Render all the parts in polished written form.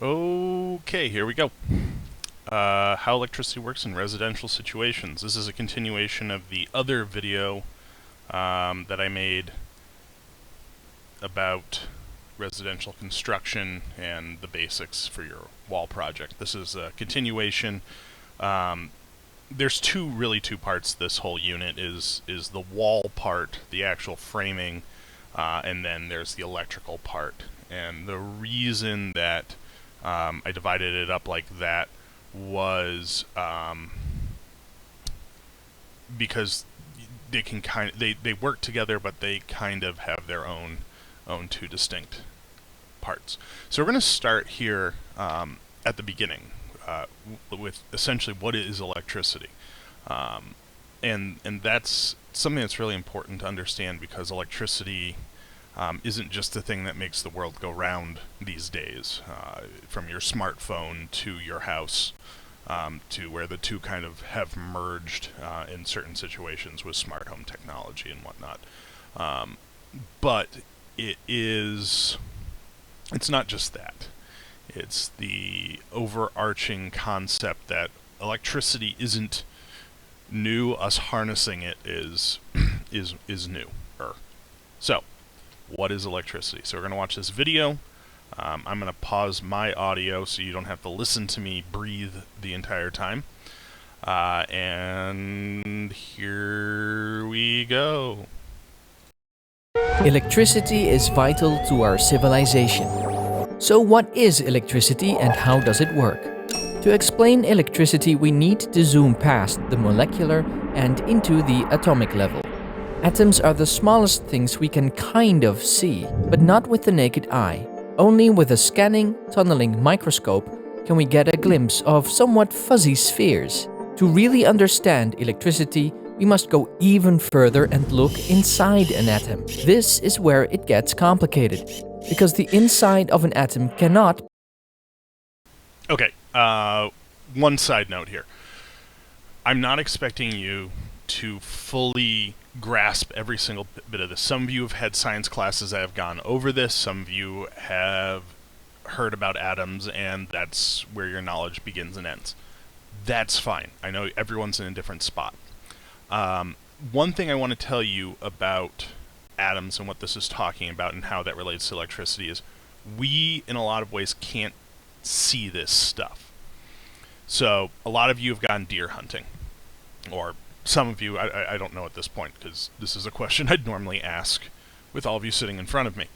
Okay, here we go. How electricity works in residential situations. This is a continuation of the other video that I made about residential construction and the basics for your wall project. This is a continuation. There's two parts to this whole unit. Is the wall part, the actual framing, and then there's the electrical part. And the reason that I divided it up like that was because they can they work together, but they kind of have their own two distinct parts. So we're going to start here at the beginning with essentially what is electricity, and that's something that's really important to understand, because electricity isn't just the thing that makes the world go round these days, from your smartphone to your house, to where the two kind of have merged in certain situations with smart home technology and whatnot. But it's not just that. It's the overarching concept that electricity isn't new. Us harnessing it is new. So, what is electricity? So we're going to watch this video. I'm going to pause my audio so you don't have to listen to me breathe the entire time. And here we go. Electricity is vital to our civilization. So what is electricity and how does it work? To explain electricity, we need to zoom past the molecular and into the atomic level. Atoms are the smallest things we can kind of see, but not with the naked eye. Only with a scanning, tunneling microscope can we get a glimpse of somewhat fuzzy spheres. To really understand electricity, we must go even further and look inside an atom. This is where it gets complicated, because the inside of an atom cannot... Okay, one side note here. I'm not expecting you to fully grasp every single bit of this. Some of you have had science classes that have gone over this. Some of you have heard about atoms, and that's where your knowledge begins and ends. That's fine. I know everyone's in a different spot. One thing I want to tell you about atoms and what this is talking about and how that relates to electricity is we, in a lot of ways, can't see this stuff. So a lot of you have gone deer hunting, or some of you, I don't know at this point, because this is a question I'd normally ask with all of you sitting in front of me.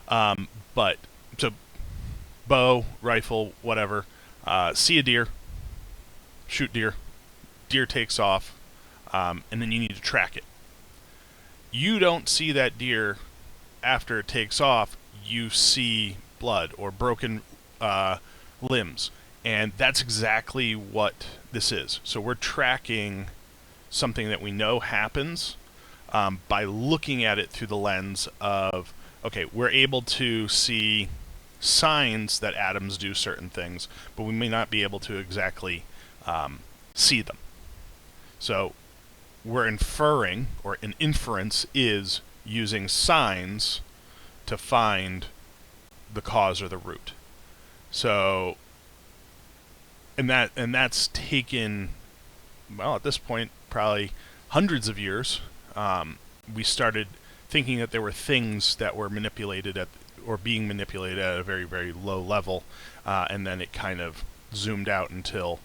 But, so, bow, rifle, whatever, see a deer, shoot deer, deer takes off, and then you need to track it. You don't see that deer after it takes off, you see blood or broken limbs. And that's exactly what this is. So we're tracking something that we know happens by looking at it through the lens of, okay, we're able to see signs that atoms do certain things, but we may not be able to exactly see them. So we're inferring, or an inference is using signs to find the cause or the root. So, and that's taken, well, at this point, probably hundreds of years. We started thinking that there were things that were manipulated or being manipulated at a very, very low level, and then it kind of zoomed out until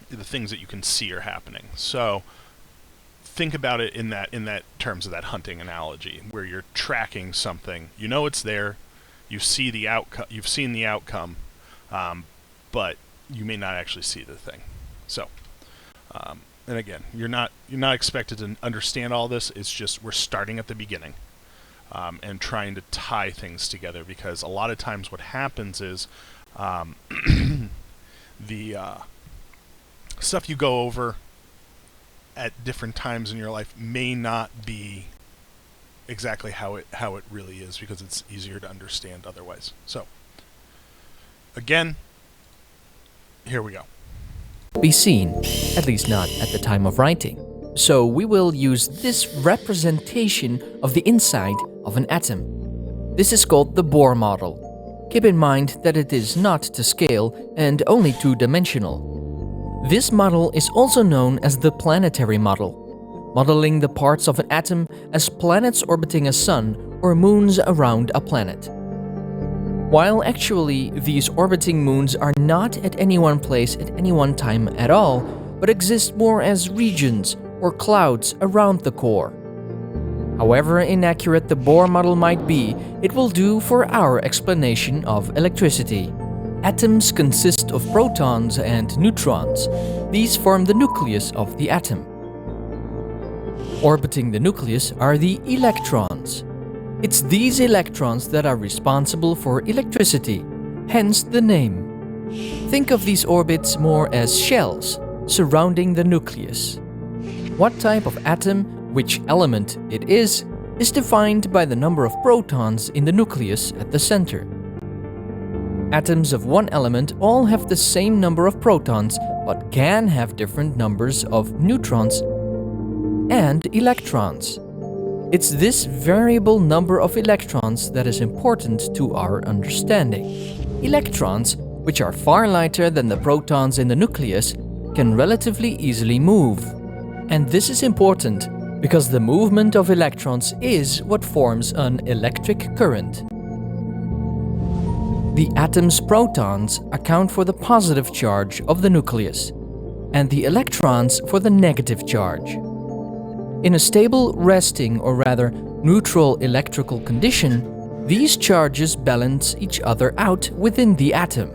the things that you can see are happening. So think about it in that terms of that hunting analogy, where you're tracking something. You know it's there. You see the outcome. You've seen the outcome, but you may not actually see the thing. So, and again, you're not expected to understand all this. It's just we're starting at the beginning and trying to tie things together, because a lot of times what happens is the stuff you go over at different times in your life may not be exactly how it really is, because it's easier to understand otherwise. So, again, here we go. be seen, at least not at the time of writing. So we will use this representation of the inside of an atom. This is called the Bohr model. Keep in mind that it is not to scale and only two-dimensional. This model is also known as the planetary model, modeling the parts of an atom as planets orbiting a sun or moons around a planet. While actually these orbiting moons are not at any one place at any one time at all, but exist more as regions or clouds around the core. However inaccurate the Bohr model might be, it will do for our explanation of electricity. Atoms consist of protons and neutrons. These form the nucleus of the atom. Orbiting the nucleus are the electrons. It's these electrons that are responsible for electricity, hence the name. Think of these orbits more as shells surrounding the nucleus. What type of atom, which element it is defined by the number of protons in the nucleus at the center. Atoms of one element all have the same number of protons, but can have different numbers of neutrons and electrons. It's this variable number of electrons that is important to our understanding. Electrons, which are far lighter than the protons in the nucleus, can relatively easily move. And this is important because the movement of electrons is what forms an electric current. The atom's protons account for the positive charge of the nucleus, and the electrons for the negative charge. In a stable, resting, or rather neutral electrical condition, these charges balance each other out within the atom.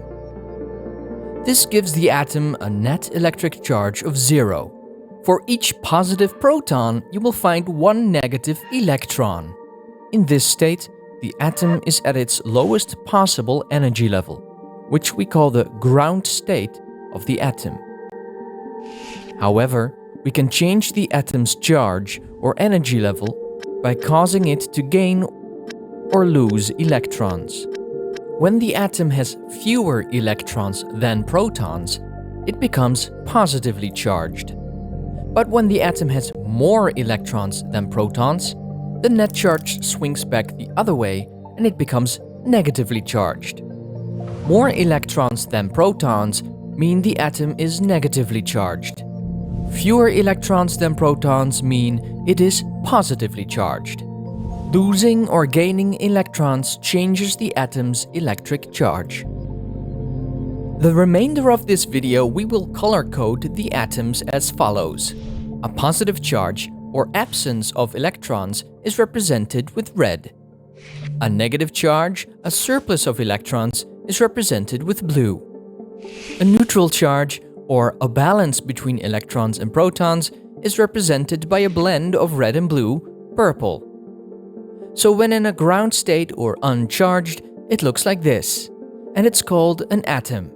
This gives the atom a net electric charge of 0. For each positive proton, you will find one negative electron. In this state, the atom is at its lowest possible energy level, which we call the ground state of the atom. However, we can change the atom's charge or energy level by causing it to gain or lose electrons. When the atom has fewer electrons than protons, it becomes positively charged. But when the atom has more electrons than protons, the net charge swings back the other way and it becomes negatively charged. More electrons than protons mean the atom is negatively charged. Fewer electrons than protons mean it is positively charged. Losing or gaining electrons changes the atom's electric charge. The remainder of this video we will color code the atoms as follows. A positive charge or absence of electrons is represented with red. A negative charge, a surplus of electrons, is represented with blue. A neutral charge or a balance between electrons and protons is represented by a blend of red and blue, purple. So when in a ground state or uncharged, it looks like this, and it's called an atom.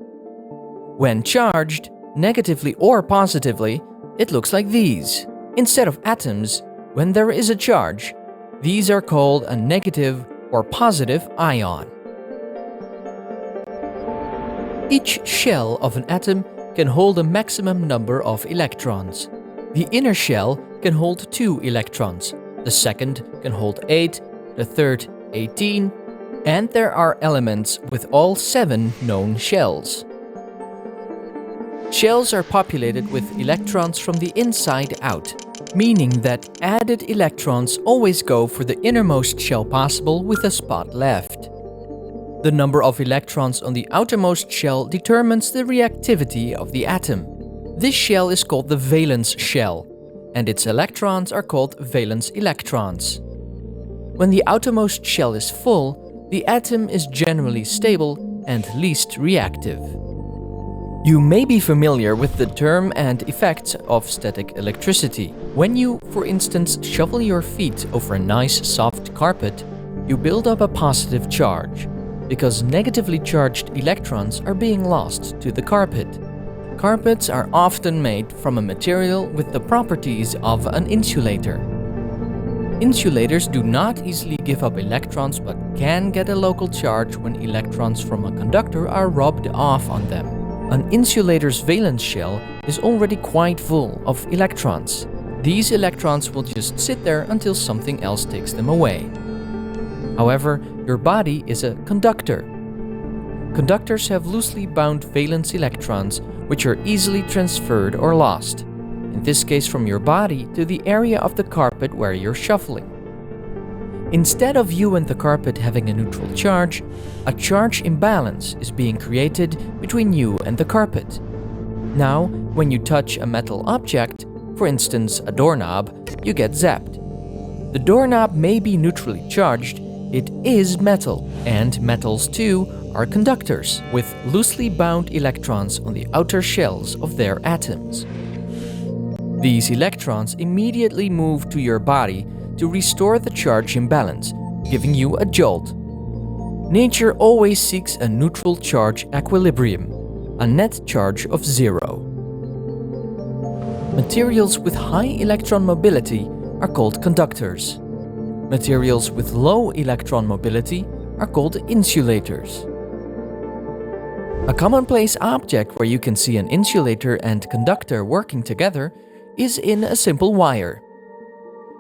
When charged, negatively or positively, it looks like these. Instead of atoms, when there is a charge, these are called a negative or positive ion. Each shell of an atom can hold a maximum number of electrons. The inner shell can hold 2 electrons, the second can hold 8, the third 18, and there are elements with all 7 known shells. Shells are populated with electrons from the inside out, meaning that added electrons always go for the innermost shell possible with a spot left. The number of electrons on the outermost shell determines the reactivity of the atom. This shell is called the valence shell, and its electrons are called valence electrons. When the outermost shell is full, the atom is generally stable and least reactive. You may be familiar with the term and effects of static electricity. When you, for instance, shovel your feet over a nice soft carpet, you build up a positive charge, because negatively charged electrons are being lost to the carpet. Carpets are often made from a material with the properties of an insulator. Insulators do not easily give up electrons but can get a local charge when electrons from a conductor are rubbed off on them. An insulator's valence shell is already quite full of electrons. These electrons will just sit there until something else takes them away. However, your body is a conductor. Conductors have loosely bound valence electrons which are easily transferred or lost, in this case from your body to the area of the carpet where you're shuffling. Instead of you and the carpet having a neutral charge, a charge imbalance is being created between you and the carpet. Now, when you touch a metal object, for instance a doorknob, you get zapped. The doorknob may be neutrally charged, it is metal, and metals too are conductors with loosely bound electrons on the outer shells of their atoms. These electrons immediately move to your body to restore the charge imbalance, giving you a jolt. Nature always seeks a neutral charge equilibrium, a net charge of zero. Materials with high electron mobility are called conductors. Materials with low electron mobility are called insulators. A commonplace object where you can see an insulator and conductor working together is in a simple wire.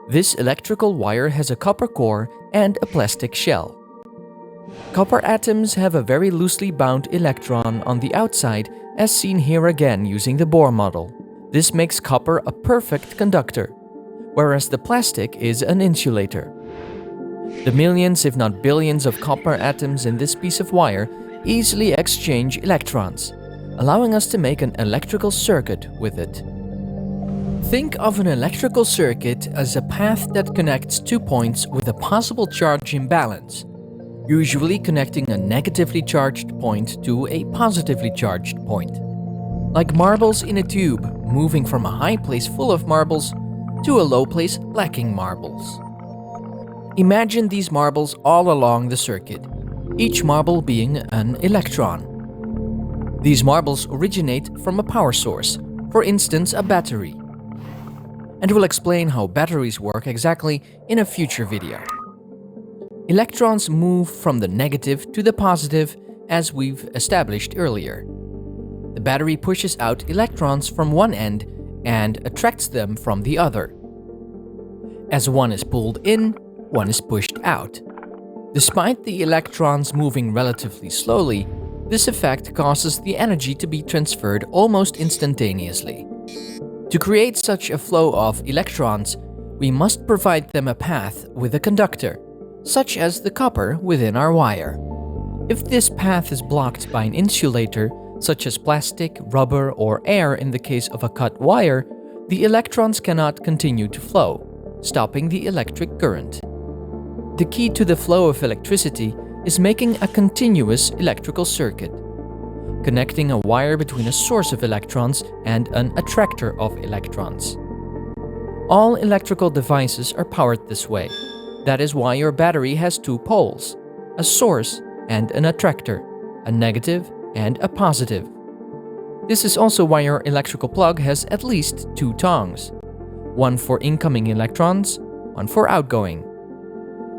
This electrical wire has a copper core and a plastic shell. Copper atoms have a very loosely bound electron on the outside, as seen here again using the Bohr model. This makes copper a perfect conductor, whereas the plastic is an insulator. The millions, if not billions, of copper atoms in this piece of wire easily exchange electrons, allowing us to make an electrical circuit with it. Think of an electrical circuit as a path that connects 2 points with a possible charge imbalance, usually connecting a negatively charged point to a positively charged point. Like marbles in a tube, moving from a high place full of marbles to a low place lacking marbles. Imagine these marbles all along the circuit, each marble being an electron. These marbles originate from a power source, for instance a battery. And we'll explain how batteries work exactly in a future video. Electrons move from the negative to the positive, as we've established earlier. The battery pushes out electrons from one end and attracts them from the other. As one is pulled in, one is pushed out. Despite the electrons moving relatively slowly, this effect causes the energy to be transferred almost instantaneously. To create such a flow of electrons, we must provide them a path with a conductor, such as the copper within our wire. If this path is blocked by an insulator, such as plastic, rubber, or air in the case of a cut wire, the electrons cannot continue to flow, stopping the electric current. The key to the flow of electricity is making a continuous electrical circuit, connecting a wire between a source of electrons and an attractor of electrons. All electrical devices are powered this way. That is why your battery has 2 poles, a source and an attractor, a negative and a positive. This is also why your electrical plug has at least 2 tongs, one for incoming electrons, one for outgoing.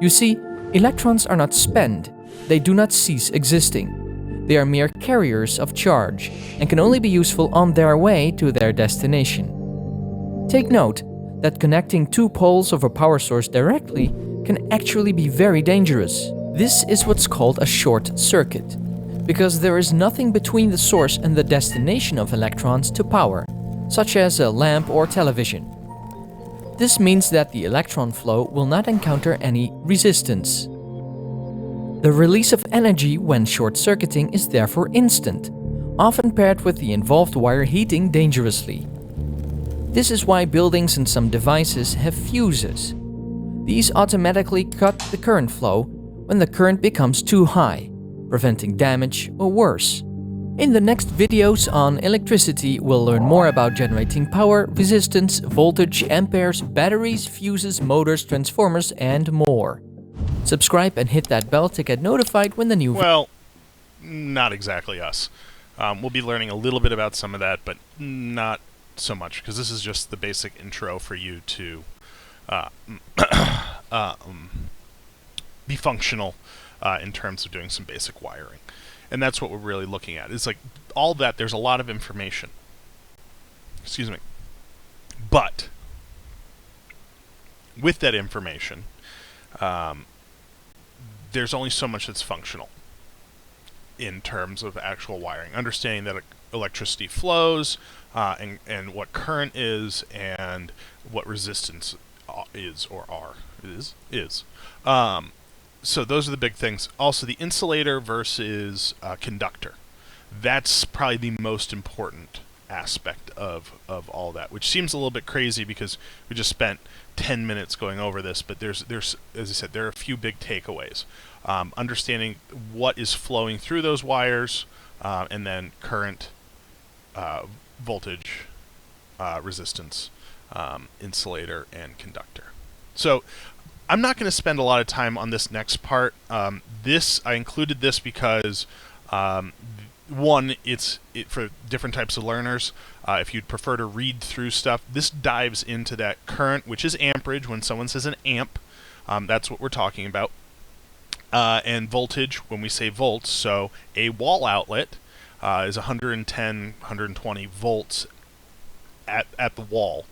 You see, electrons are not spent, they do not cease existing. They are mere carriers of charge and can only be useful on their way to their destination. Take note that connecting 2 poles of a power source directly can actually be very dangerous. This is what's called a short circuit, because there is nothing between the source and the destination of electrons to power, such as a lamp or television. This means that the electron flow will not encounter any resistance. The release of energy when short-circuiting is therefore instant, often paired with the involved wire heating dangerously. This is why buildings and some devices have fuses. These automatically cut the current flow when the current becomes too high, preventing damage or worse. In the next videos on electricity, we'll learn more about generating power, resistance, voltage, amperes, batteries, fuses, motors, transformers, and more. Subscribe and hit that bell to get notified when the new Well, not exactly us. We'll be learning a little bit about some of that, but not so much, because this is just the basic intro for you to be functional in terms of doing some basic wiring. And that's what we're really looking at. It's like all that, there's a lot of information. Excuse me. But with that information, there's only so much that's functional. in terms of actual wiring, understanding that electricity flows, and what current is, and what resistance is, or are is. So those are the big things. Also, the insulator versus conductor. That's probably the most important aspect of all that, which seems a little bit crazy because we just spent 10 minutes going over this, but there's as I said, there are a few big takeaways. Understanding what is flowing through those wires, and then current, voltage, resistance, insulator, and conductor. So I'm not going to spend a lot of time on this next part. I included this because one, it's for different types of learners. If you'd prefer to read through stuff, this dives into that current, which is amperage. When someone says an amp, that's what we're talking about. And voltage, when we say volts. So a wall outlet is 110, 120 volts at the wall.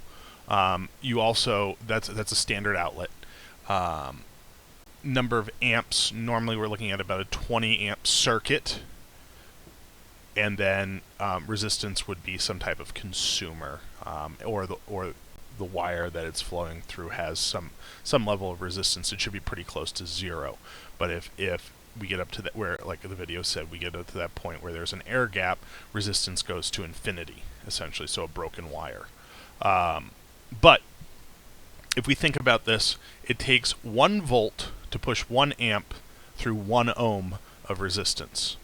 You also, that's a standard outlet. Number of amps, normally we're looking at about a 20 amp circuit. And then resistance would be some type of consumer, or the wire that it's flowing through has some level of resistance. It should be pretty close to zero. But if we get up to that, where, like the video said, we get up to that point where there's an air gap, resistance goes to infinity, essentially, so a broken wire. But if we think about this, it takes 1 volt to push 1 amp through 1 ohm of resistance.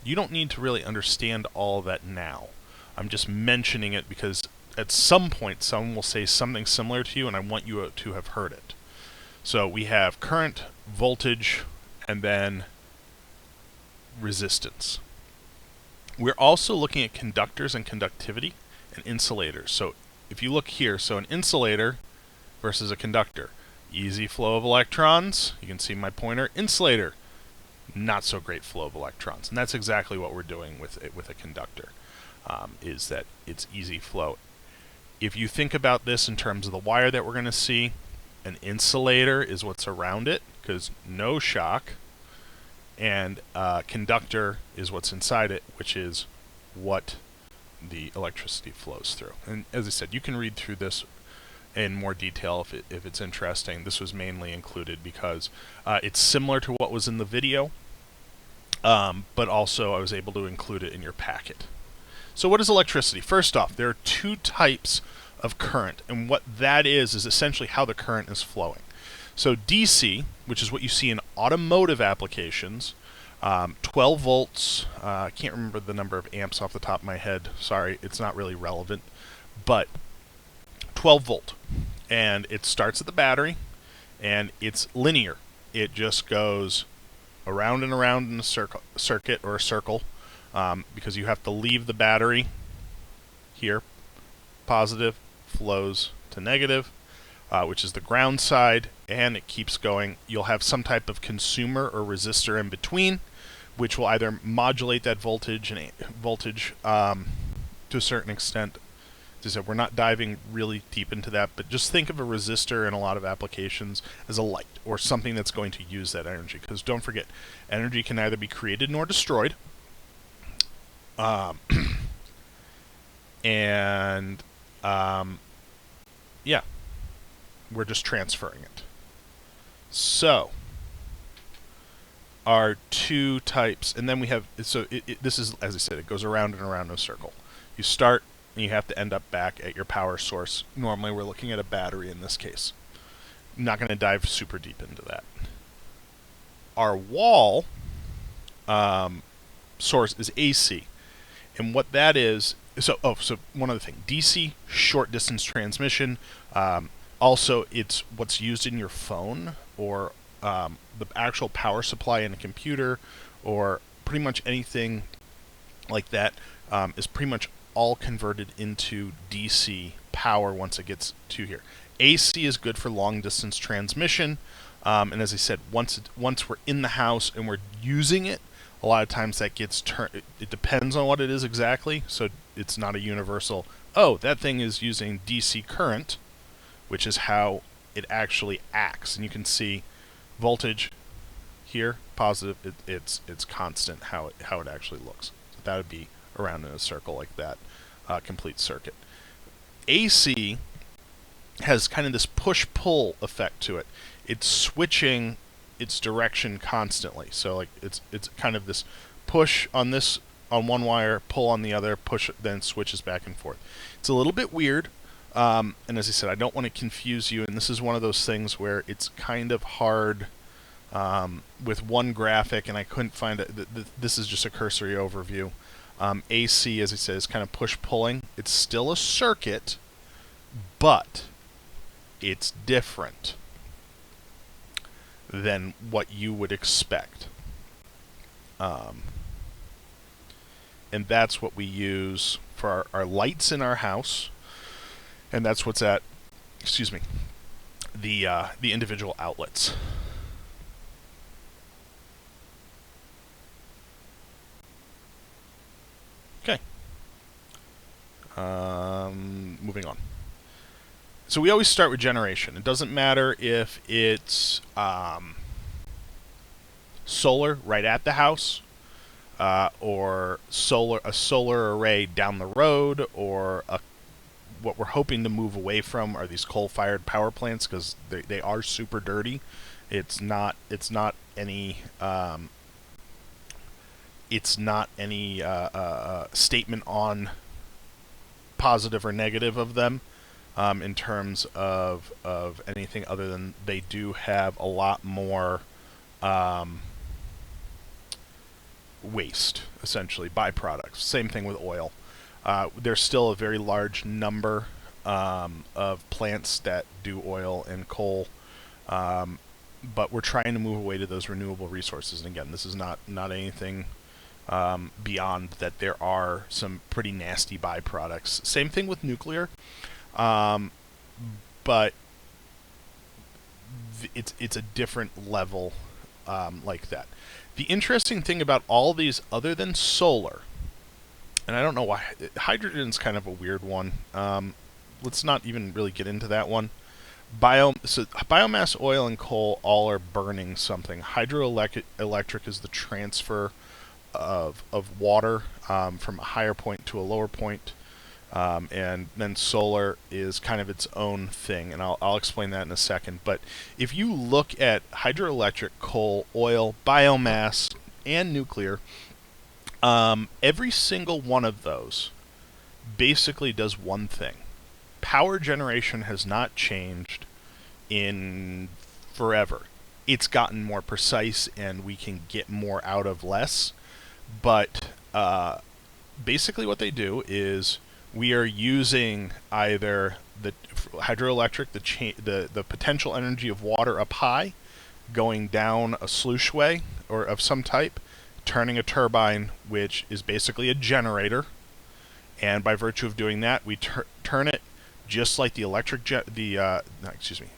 You don't need to really understand all of that now. I'm just mentioning it because at some point someone will say something similar to you, and I want you to have heard it. So we have current, voltage, and then resistance. We're also looking at conductors and conductivity and insulators. So if you look here, so an insulator versus a conductor. Easy flow of electrons. You can see my pointer. Insulator, not so great flow of electrons. And that's exactly what we're doing with a conductor, is that it's easy flow. If you think about this in terms of the wire that we're going to see, an insulator is what's around it, because no shock, and conductor is what's inside it, which is what the electricity flows through. And as I said, you can read through this in more detail if it's interesting. This was mainly included because it's similar to what was in the video, but also I was able to include it in your packet. So what is electricity? First off, there are 2 types of current, and what that is essentially how the current is flowing. So DC, which is what you see in automotive applications, 12 volts, I can't remember the number of amps off the top of my head, sorry, it's not really relevant, but 12 volt, and it starts at the battery, and it's linear. It just goes around and around in a circuit or a circle, because you have to leave the battery here, positive, flows to negative, which is the ground side, and it keeps going. You'll have some type of consumer or resistor in between, which will either modulate that voltage to a certain extent. As I said, we're not diving really deep into that, but just think of a resistor in a lot of applications as a light or something that's going to use that energy. Because don't forget, energy can neither be created nor destroyed. Yeah, we're just transferring it. So, our 2 types, and then we have, so this is, as I said, it goes around and around in a circle. You start, and you have to end up back at your power source. Normally we're looking at a battery in this case. I'm not going to dive super deep into that. Our wall source is AC. And what that is, so one other thing, DC, short distance transmission. Also, it's what's used in your phone, or the actual power supply in a computer, or pretty much anything like that, is pretty much all converted into DC power once it gets to here. AC is good for long distance transmission, and as I said, once we're in the house and we're using it, a lot of times that gets turned. It depends on what it is exactly, so it's not a universal, oh, that thing is using DC current, which is how it actually acts. And you can see voltage here, positive, it's constant how it actually looks. So that would be around in a circle like that, complete circuit. AC has kind of this push-pull effect to it. It's switching its direction constantly. So like it's kind of this push on one wire, pull on the other, push, then switches back and forth. It's a little bit weird. And as I said, I don't want to confuse you, and this is one of those things where it's kind of hard with one graphic, and I couldn't find it. This is just a cursory overview. AC, as I said, is kind of push-pulling. It's still a circuit, but it's different than what you would expect. And that's what we use for our lights in our house. And that's what's at, the individual outlets. Okay. Moving on. So we always start with generation. It doesn't matter if it's solar right at the house, or a solar array down the road, or what we're hoping to move away from are these coal-fired power plants, because they are super dirty. It's not any statement on positive or negative of them in terms of anything other than they do have a lot more waste, essentially, byproducts. Same thing with oil. There's still a very large number of plants that do oil and coal, but we're trying to move away to those renewable resources. And again, this is not anything beyond that. There are some pretty nasty byproducts. Same thing with nuclear, but it's a different level like that. The interesting thing about all these, other than solar, and I don't know why, hydrogen's kind of a weird one. Let's not even really get into that one. So biomass, oil, and coal all are burning something. Hydroelectric is the transfer of water from a higher point to a lower point. And then solar is kind of its own thing, and I'll explain that in a second. But if you look at hydroelectric, coal, oil, biomass, and nuclear, every single one of those basically does one thing. Power generation has not changed in forever. It's gotten more precise, and we can get more out of less. But basically what they do is we are using either the hydroelectric, the potential energy of water up high, going down a sluiceway or of some type, turning a turbine, which is basically a generator, and by virtue of doing that, we turn it just like the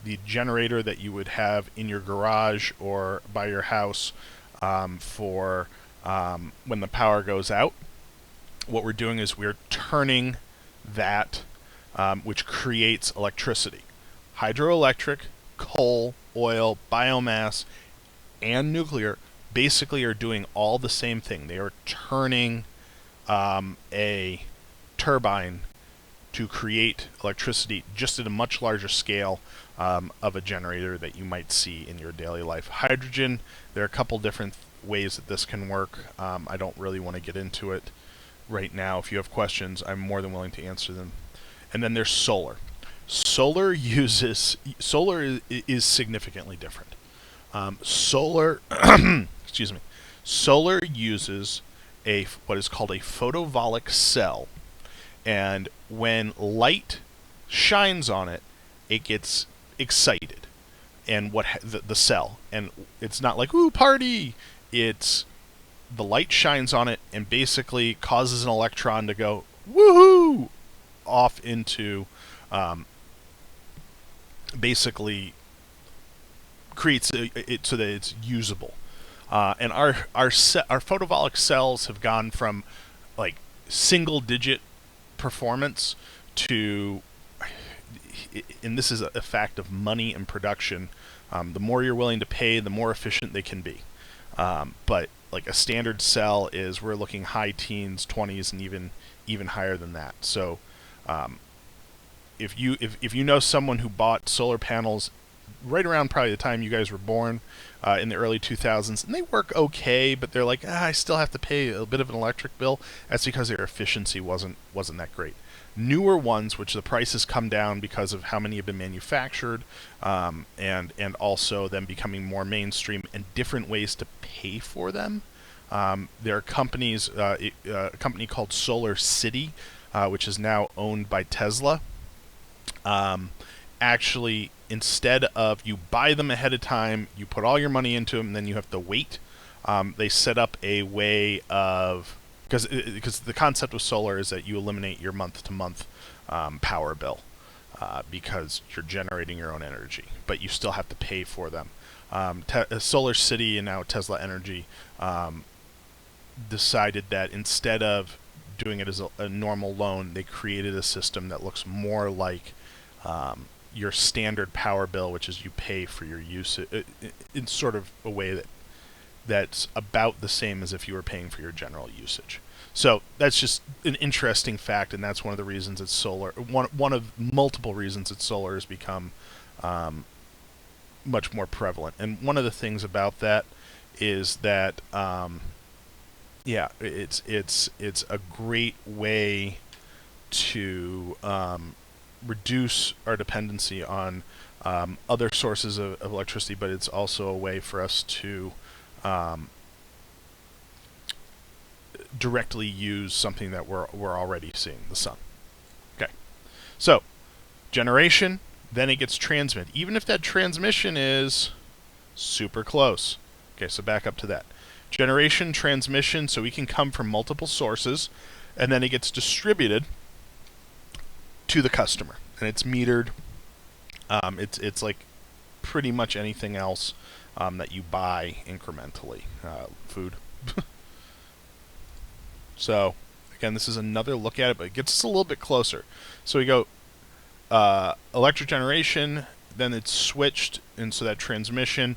the generator that you would have in your garage or by your house for when the power goes out. What we're doing is we're turning that, which creates electricity. Hydroelectric, coal, oil, biomass, and nuclear basically are doing all the same thing. They are turning a turbine to create electricity just at a much larger scale of a generator that you might see in your daily life. Hydrogen, there are a couple different ways that this can work. I don't really want to get into it right now. If you have questions, I'm more than willing to answer them. And then there's solar. Solar is significantly different. Solar Solar uses what is called a photovoltaic cell, and when light shines on it, it gets excited, and the cell, and it's not like ooh party. It's the light shines on it and basically causes an electron to go woohoo off into basically creates it so that it's usable. And our photovoltaic cells have gone from like single digit performance to, and this is a fact of money and production, the more you're willing to pay, the more efficient they can be. But like a standard cell is we're looking high teens, 20s, and even higher than that. So um, if you know someone who bought solar panels right around probably the time you guys were born, in the early 2000s, and they work okay, but they're like, I still have to pay a bit of an electric bill. That's because their efficiency wasn't that great. Newer ones, which the prices come down because of how many have been manufactured, and also them becoming more mainstream and different ways to pay for them. There are companies, a company called Solar City, which is now owned by Tesla. Um, Actually, instead of you buy them ahead of time, you put all your money into them, and then you have to wait. They set up a way of, because the concept of solar is that you eliminate your month-to-month power bill, because you're generating your own energy, but you still have to pay for them. Solar City and now Tesla Energy decided that instead of doing it as a normal loan, they created a system that looks more like your standard power bill, which is you pay for your use in sort of a way that's about the same as if you were paying for your general usage. So that's just an interesting fact, and that's one of the reasons it's solar. One of multiple reasons that solar has become much more prevalent. And one of the things about that is that yeah, it's a great way to reduce our dependency on other sources of electricity, but it's also a way for us to um, directly use something that we're already seeing, the sun. Okay, so generation, then it gets transmit, even if that transmission is super close. Okay, so back up to that. Generation, transmission, so we can come from multiple sources, and then it gets distributed to the customer, and it's metered. It's like pretty much anything else that you buy incrementally, food. So again, this is another look at it, but it gets us a little bit closer. So we go electric generation, then it's switched, and so that transmission,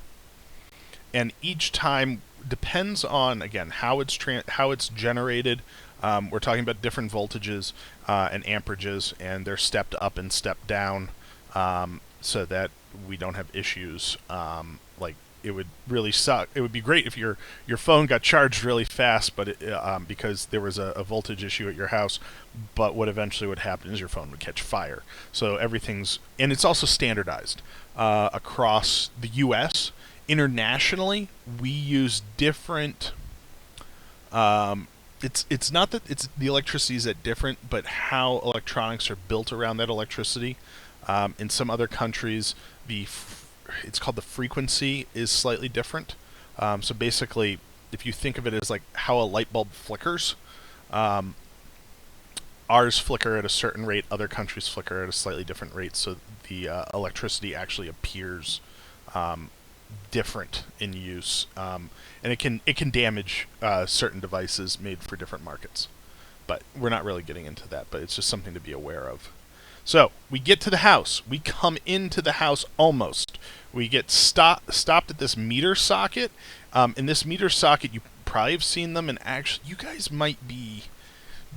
and each time depends on, again, how it's generated. We're talking about different voltages and amperages, and they're stepped up and stepped down, so that we don't have issues. Like, it would really suck. It would be great if your phone got charged really fast, but because there was a voltage issue at your house. But what eventually would happen is your phone would catch fire. So and it's also standardized across the U.S. Internationally, we use different. It's not that it's the electricity is that different, but how electronics are built around that electricity. In some other countries, it's called the frequency is slightly different. So basically, if you think of it as like how a light bulb flickers, ours flicker at a certain rate, other countries flicker at a slightly different rate. So the electricity actually appears different in use, and it can damage certain devices made for different markets. But we're not really getting into that. But it's just something to be aware of. So we get to the house. We come into the house almost. We get stopped at this meter socket. In this meter socket, you probably have seen them, and actually, you guys might be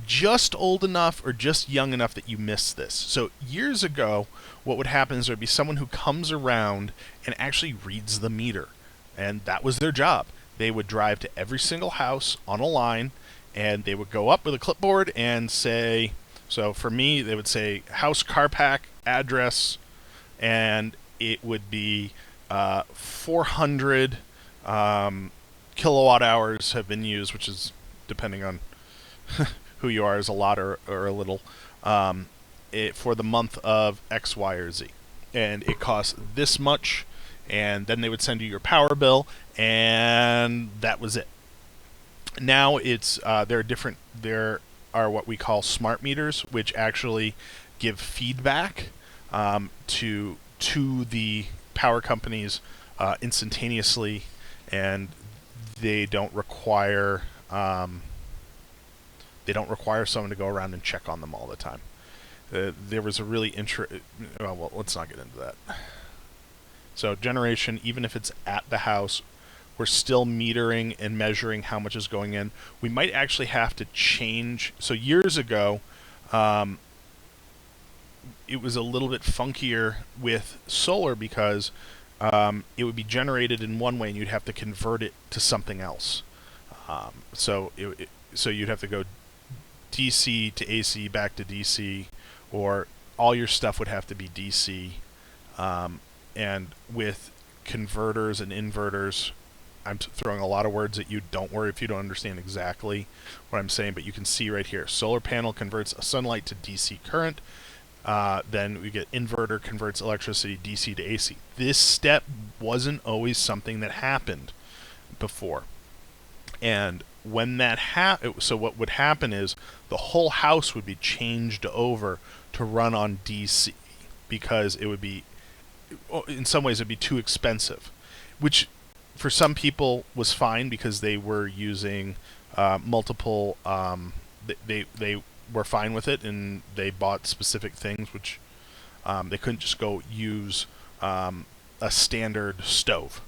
just old enough or just young enough that you missed this. So years ago, what would happen is there'd be someone who comes around and actually reads the meter, and that was their job. They would drive to every single house on a line, and they would go up with a clipboard and say, so for me, they would say house car pack address, and it would be 400 kilowatt hours have been used, which is, depending on who you are, is a lot or a little, for the month of X, Y, or Z. And it costs this much, and then they would send you your power bill, and that was it. Now there are what we call smart meters, which actually give feedback to the power companies instantaneously, and they don't require someone to go around and check on them all the time. There was a really well, let's not get into that. So generation, even if it's at the house, we're still metering and measuring how much is going in. We might actually have to change. So years ago, it was a little bit funkier with solar because it would be generated in one way and you'd have to convert it to something else. So you'd have to go DC to AC back to DC, or all your stuff would have to be DC. And with converters and inverters, I'm throwing a lot of words at you. Don't worry if you don't understand exactly what I'm saying, but you can see right here. Solar panel converts sunlight to DC current. Then we get inverter converts electricity DC to AC. This step wasn't always something that happened before. And when that so what would happen is the whole house would be changed over to run on DC because it would be, in some ways, it'd be too expensive, which for some people was fine because they were using multiple. They were fine with it and they bought specific things, which they couldn't just go use a standard stove.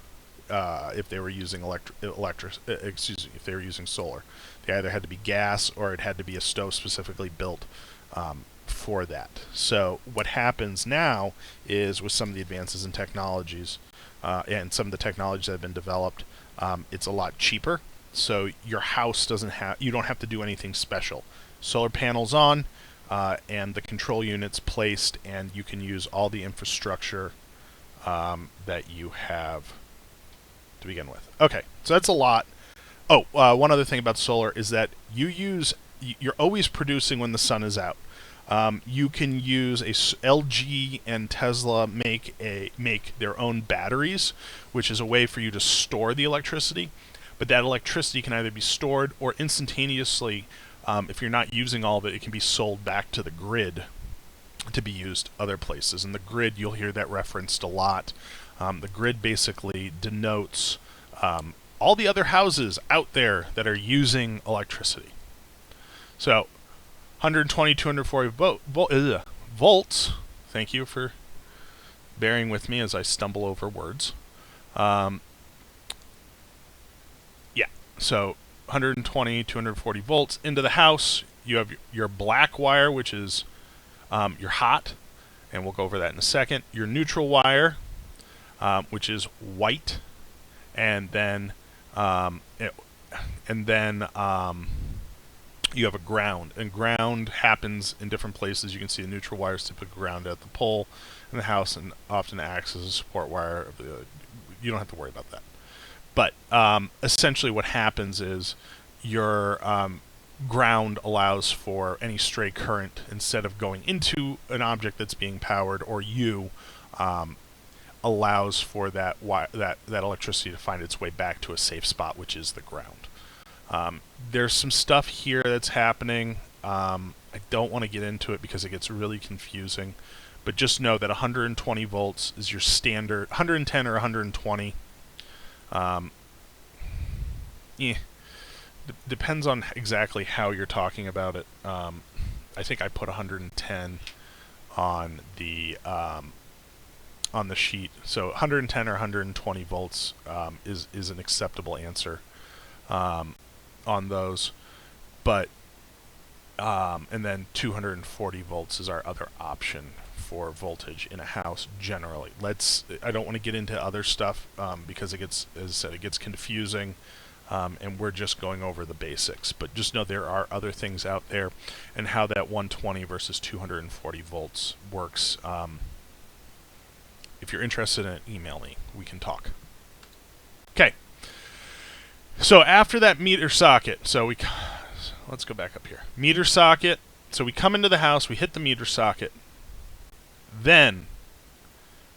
If they were using if they were using solar, they either had to be gas or it had to be a stove specifically built for that. So what happens now is with some of the advances in technologies and some of the technologies that have been developed, it's a lot cheaper. So your house you don't have to do anything special. Solar panels on, and the control units placed, and you can use all the infrastructure that you have to begin with. Okay, so that's a lot. Oh, one other thing about solar is that you're always producing when the sun is out. You can use LG and Tesla make their own batteries, which is a way for you to store the electricity. But that electricity can either be stored or instantaneously. If you're not using all of it, it can be sold back to the grid to be used other places. And the grid, you'll hear that referenced a lot. The grid basically denotes all the other houses out there that are using electricity. So 120, 240 volts. Thank you for bearing with me as I stumble over words. So 120, 240 volts into the house. You have your black wire, which is your hot, and we'll go over that in a second. Your neutral wire, which is white, and then you have a ground. And ground happens in different places. You can see the neutral wire is typically ground at the pole in the house, and often acts as a support wire. You don't have to worry about that. But essentially what happens is your ground allows for any stray current, instead of going into an object that's being powered, or allows for that electricity to find its way back to a safe spot, which is the ground. There's some stuff here that's happening. I don't want to get into it because it gets really confusing. But just know that 120 volts is your standard, 110 or 120. Depends on exactly how you're talking about it. I think I put 110 on the sheet. So 110 or 120 volts is an acceptable answer on those. But and then 240 volts is our other option for voltage in a house generally. I don't want to get into other stuff because it gets, as I said, it gets confusing, and we're just going over the basics. But just know there are other things out there, and how that 120 versus 240 volts works. If you're interested in it, email me. We can talk. Okay. So after that meter socket, let's go back up here. Meter socket. So we come into the house, we hit the meter socket. Then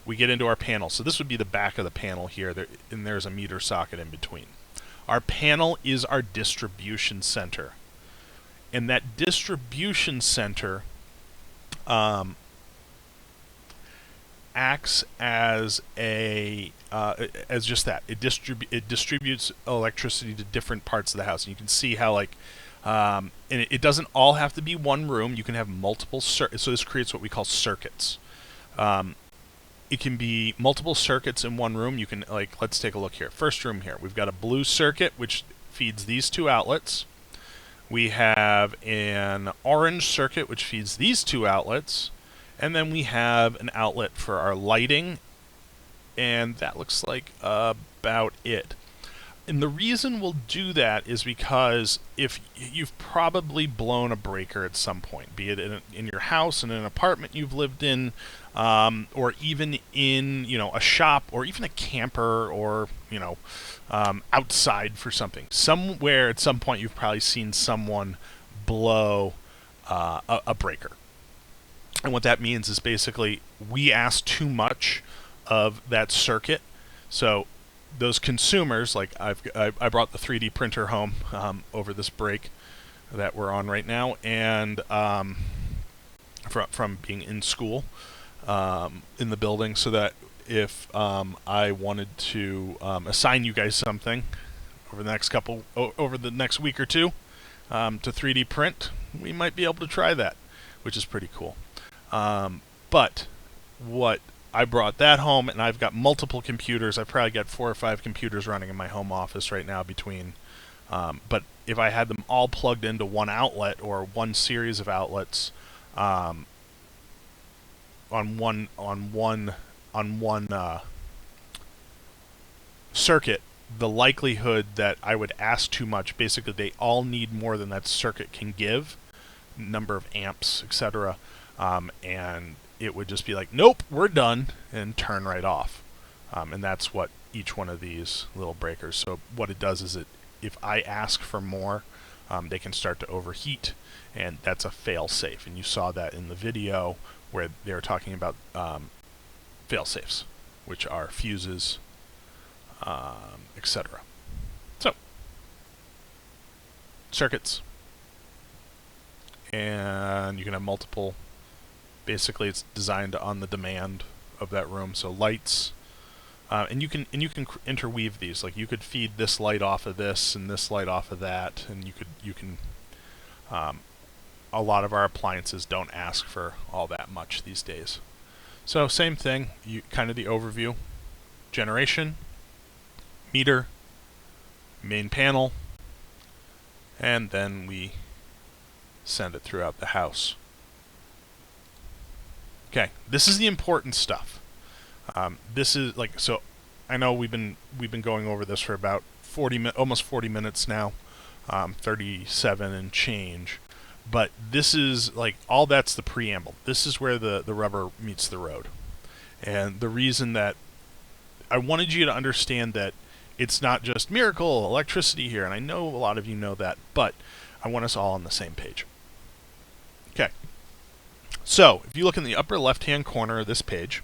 we get into our panel. So this would be the back of the panel here, and there's a meter socket in between. Our panel is our distribution center. And that distribution center acts as as just that. It distributes electricity to different parts of the house. And you can see how and it doesn't all have to be one room. You can have multiple so this creates what we call circuits. it can be multiple circuits in one room. You can, like, let's take a look here. First room here, we've got a blue circuit which feeds these two outlets. We have an orange circuit which feeds these two outlets, and then we have an outlet for our lighting, and that looks like about it. And the reason we'll do that is because if you've probably blown a breaker at some point, be it in your house, in an apartment you've lived in, or even in, you know, a shop, or even a camper, or, you know, outside for something. Somewhere at some point you've probably seen someone blow a breaker. And what that means is basically we ask too much of that circuit. So those consumers, like I brought the 3D printer home over this break that we're on right now, and from being in school in the building, so that if I wanted to assign you guys something over the next week or two to 3D print, we might be able to try that, which is pretty cool. But what I brought that home, and I've got multiple computers. I've probably got 4 or 5 computers running in my home office right now between. But if I had them all plugged into one outlet or one series of outlets on one circuit, the likelihood that I would ask too much, basically they all need more than that circuit can give, number of amps, etc., and it would just be like, nope, we're done, and turn right off. And that's what each one of these little breakers. So what it does is if I ask for more, they can start to overheat, and that's a fail-safe. And you saw that in the video where they were talking about fail-safes, which are fuses, etc. So, circuits. And you can have multiple. Basically, it's designed on the demand of that room. So lights, and you can interweave these. Like you could feed this light off of this and this light off of that, and you can. A lot of our appliances don't ask for all that much these days. So same thing. Kind of the overview: generation, meter, main panel, and then we send it throughout the house. Okay, this is the important stuff. This is like, so I know we've been going over this for about almost 40 minutes now, 37 and change. But this is like, all that's the preamble. This is where the rubber meets the road. And the reason that I wanted you to understand that it's not just miracle electricity here, and I know a lot of you know that, but I want us all on the same page. Okay. So, if you look in the upper left-hand corner of this page,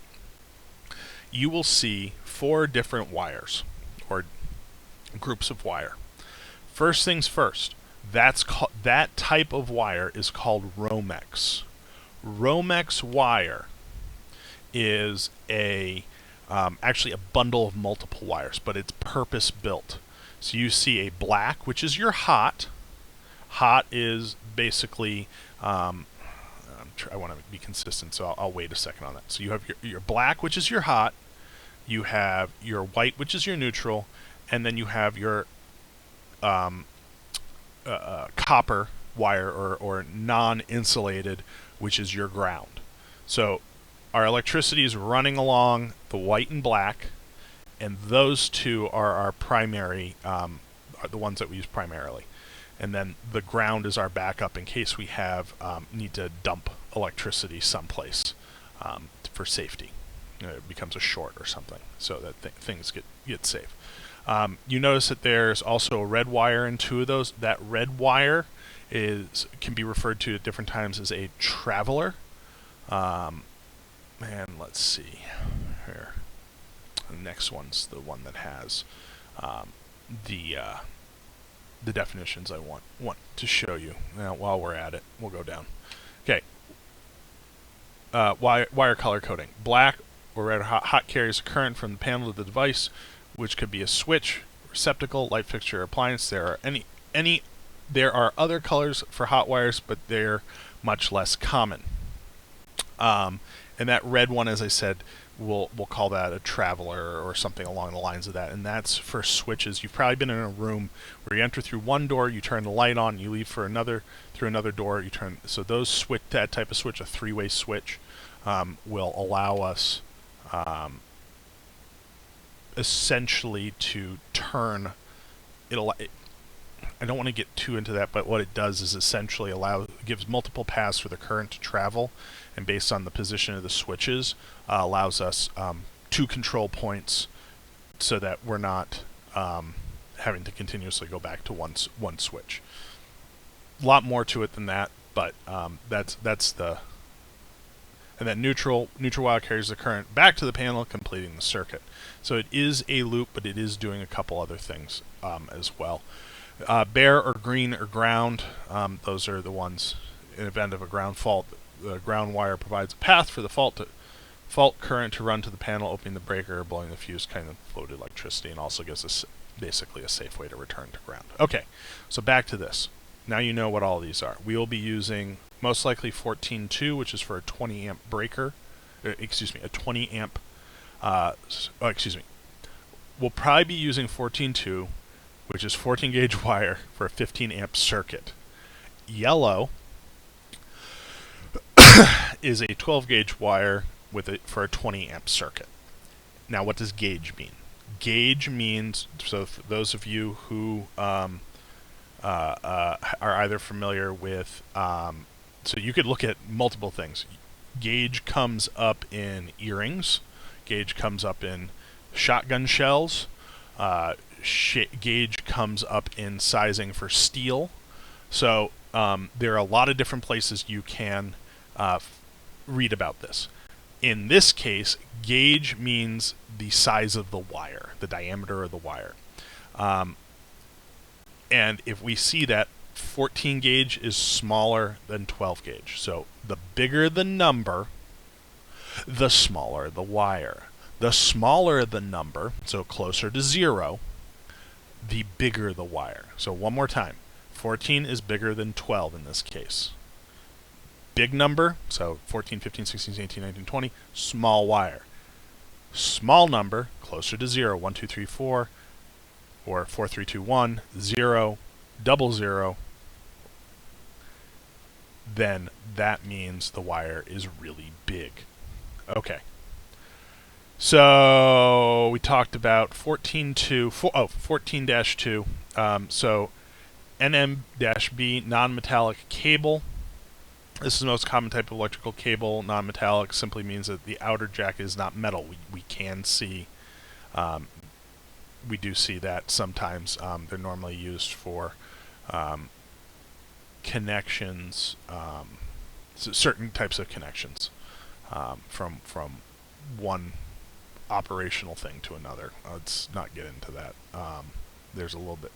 you will see 4 different wires, or groups of wire. First things first, that type of wire is called Romex. Romex wire is actually a bundle of multiple wires, but it's purpose-built. So you see a black, which is your hot. Hot is basically... I want to be consistent, so I'll wait a second on that. So you have your black, which is your hot, you have your white, which is your neutral, and then you have your copper wire, or non-insulated, which is your ground. So our electricity is running along the white and black, and those two are our primary, are the ones that we use primarily. And then the ground is our backup in case we have need to dump electricity someplace for safety. It becomes a short or something, so that things get safe. You notice that there's also a red wire in 2 of those. That red wire can be referred to at different times as a traveler. And let's see here. The next one's the one that has the definitions I want to show you. Now, while we're at it, we'll go down. Okay. Wire color coding. Black or red hot carries a current from the panel to the device, which could be a switch, receptacle, light fixture, or appliance. There are other colors for hot wires, but they're much less common. And that red one, as I said, we'll call that a traveler or something along the lines of that. And that's for switches. You've probably been in a room where you enter through one door, you turn the light on, you leave for another through another door, you turn. So those switch, that type of switch, a three-way switch, will allow us essentially to turn. I don't want to get too into that, but what it does is essentially gives multiple paths for the current to travel, and based on the position of the switches, allows us two control points so that we're not having to continuously go back to one switch. A lot more to it than that, but that's the. And then neutral wire carries the current back to the panel, completing the circuit. So it is a loop, but it is doing a couple other things as well. Bare or green or ground, those are the ones in event of a ground fault. The ground wire provides a path for the fault current to run to the panel, opening the breaker or blowing the fuse, kind of floated electricity, and also gives us basically a safe way to return to ground. Okay, so back to this. Now you know what all these are. We will be using most likely 14.2, which is for a 20 amp breaker. Excuse me, a 20 amp. We'll probably be using 14.2, which is 14 gauge wire for a 15 amp circuit. Yellow is a 12 gauge wire for a 20 amp circuit. Now, what does gauge mean? Gauge means, so for those of you who are either familiar with, so you could look at multiple things. Gauge comes up in earrings. Gauge comes up in shotgun shells. Gauge comes up in sizing for steel. So there are a lot of different places you can read about this. In this case, gauge means the size of the wire, the diameter of the wire. And if we see that 14 gauge is smaller than 12 gauge. So the bigger the number, the smaller the wire. The smaller the number, so closer to 0, the bigger the wire. So one more time. 14 is bigger than 12 in this case. Big number, so 14, 15, 16, 18, 19, 20, small wire. Small number, closer to 0, 1, 2, 3, 4, or 4, 3, 2, 1, 0, 00, then that means the wire is really big. Okay. So we talked about 14.2. 14-2. So NM-B, non-metallic cable. This is the most common type of electrical cable. Non-metallic simply means that the outer jacket is not metal. We can see, we do see that sometimes. They're normally used for connections, certain types of connections from one operational thing to another. Let's not get into that. There's a little bit.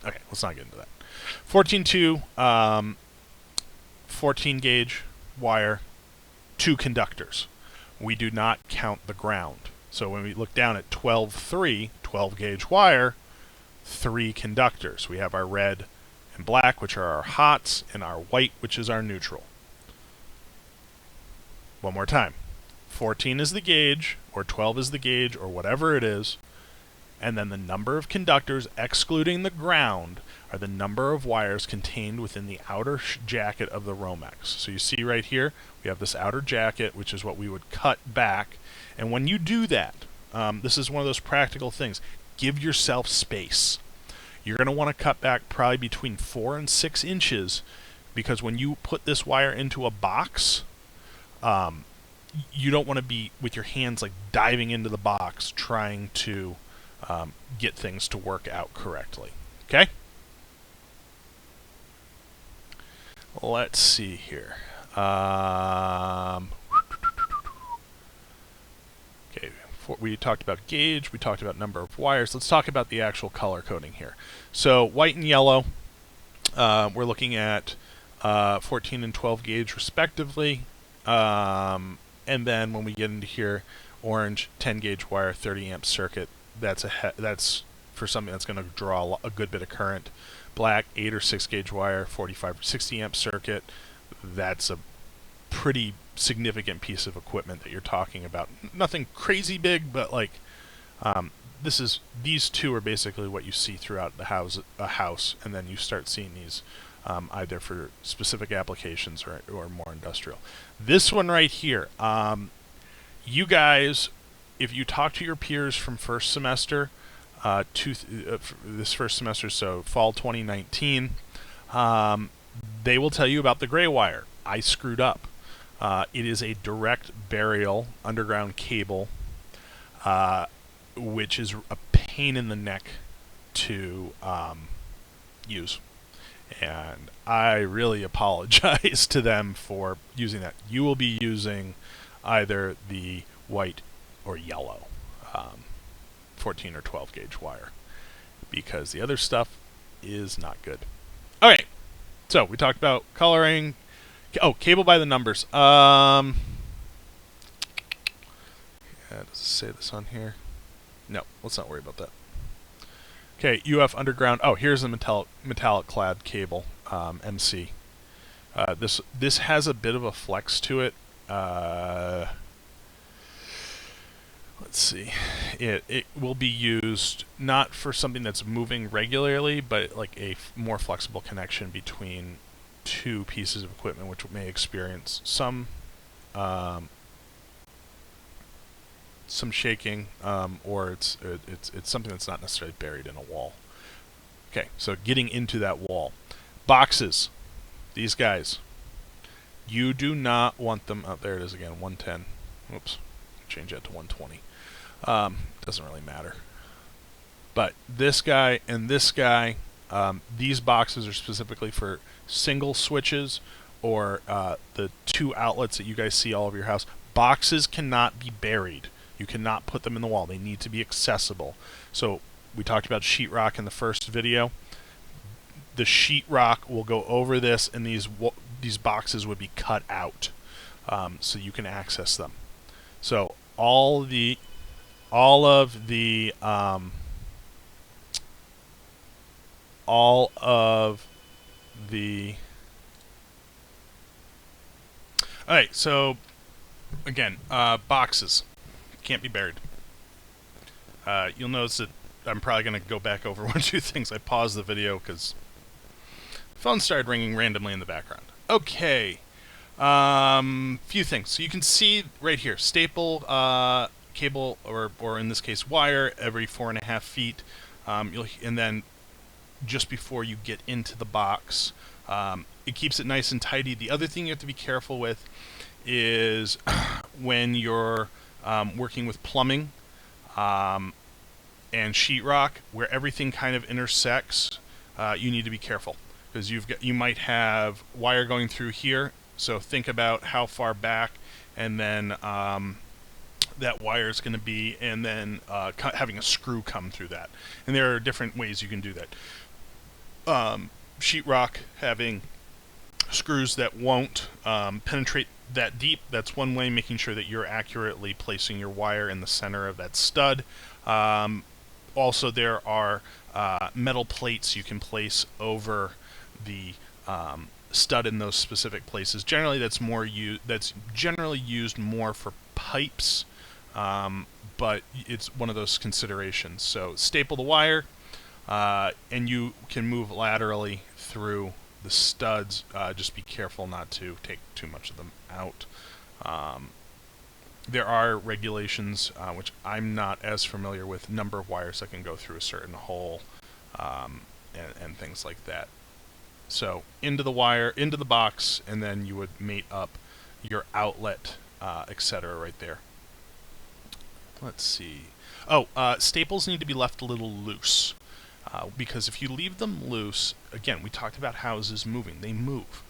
Okay, let's not get into that. 14.2, 14 gauge wire, 2 conductors. We do not count the ground. So when we look down at 12.3, 12 gauge wire, 3 conductors. We have our red and black, which are our hots, and our white, which is our neutral. One more time. 14 is the gauge, or 12 is the gauge, or whatever it is, and then the number of conductors, excluding the ground, are the number of wires contained within the outer jacket of the Romex. So you see right here, we have this outer jacket, which is what we would cut back, and when you do that, this is one of those practical things. Give yourself space. You're going to want to cut back probably between 4 and 6 inches, because when you put this wire into a box, you don't want to be with your hands like diving into the box trying to get things to work out correctly. Okay? Let's see here. Okay, we talked about gauge, we talked about number of wires. Let's talk about the actual color coding here. So white and yellow, we're looking at 14 and 12 gauge respectively. And then when we get into here, orange, 10 gauge wire, 30 amp circuit. That's for something that's going to draw a good bit of current. Black, 8 or 6 gauge wire, 45 or 60 amp circuit. That's a pretty significant piece of equipment that you're talking about. Nothing crazy big, but like these two are basically what you see throughout a house, and then you start seeing these either for specific applications or more industrial. This one right here, you guys, if you talk to your peers from first semester, this first semester, so fall 2019, they will tell you about the gray wire. I screwed up. It is a direct burial underground cable, which is a pain in the neck to use. And I really apologize to them for using that. You will be using either the white or yellow 14 or 12 gauge wire, because the other stuff is not good. Okay, so we talked about coloring. Oh, cable by the numbers. Yeah, does it say this on here? No, let's not worry about that. Okay, UF underground. Oh, here's the metallic clad cable, MC. This has a bit of a flex to it. Let's see. It will be used not for something that's moving regularly, but like a more flexible connection between two pieces of equipment, which may experience some shaking, or it's something that's not necessarily buried in a wall. Okay, so getting into that wall. Boxes. These guys. You do not want them... Oh, there it is again, 110. Oops. Change that to 120. Doesn't really matter. But this guy and this guy, these boxes are specifically for single switches or the two outlets that you guys see all over your house. Boxes cannot be buried. You cannot put them in the wall. They need to be accessible. So we talked about sheetrock in the first video. The sheetrock will go over this, and these boxes would be cut out so you can access them. So all of the all right, so again, boxes can't be buried. You'll notice that I'm probably going to go back over one or two things. I paused the video because the phone started ringing randomly in the background. Okay, few things. So you can see right here, staple cable, or in this case wire, every 4.5 feet. And then just before you get into the box, it keeps it nice and tidy. The other thing you have to be careful with is when you're working with plumbing and sheetrock, where everything kind of intersects, you need to be careful, because you might have wire going through here. So think about how far back, and then that wire is going to be, and then having a screw come through that. And there are different ways you can do that. Sheetrock having screws that won't penetrate that deep, that's one way, making sure that you're accurately placing your wire in the center of that stud. Also, there are metal plates you can place over the stud in those specific places. Generally, that's generally used more for pipes, but it's one of those considerations. So staple the wire, and you can move laterally through the studs. Just be careful not to take too much of them out. There are regulations, which I'm not as familiar with, number of wires that can go through a certain hole, and things like that. So into the wire, into the box, and then you would mate up your outlet, etc. right there. Let's see. Oh, staples need to be left a little loose, because if you leave them loose, again, we talked about houses moving. They move.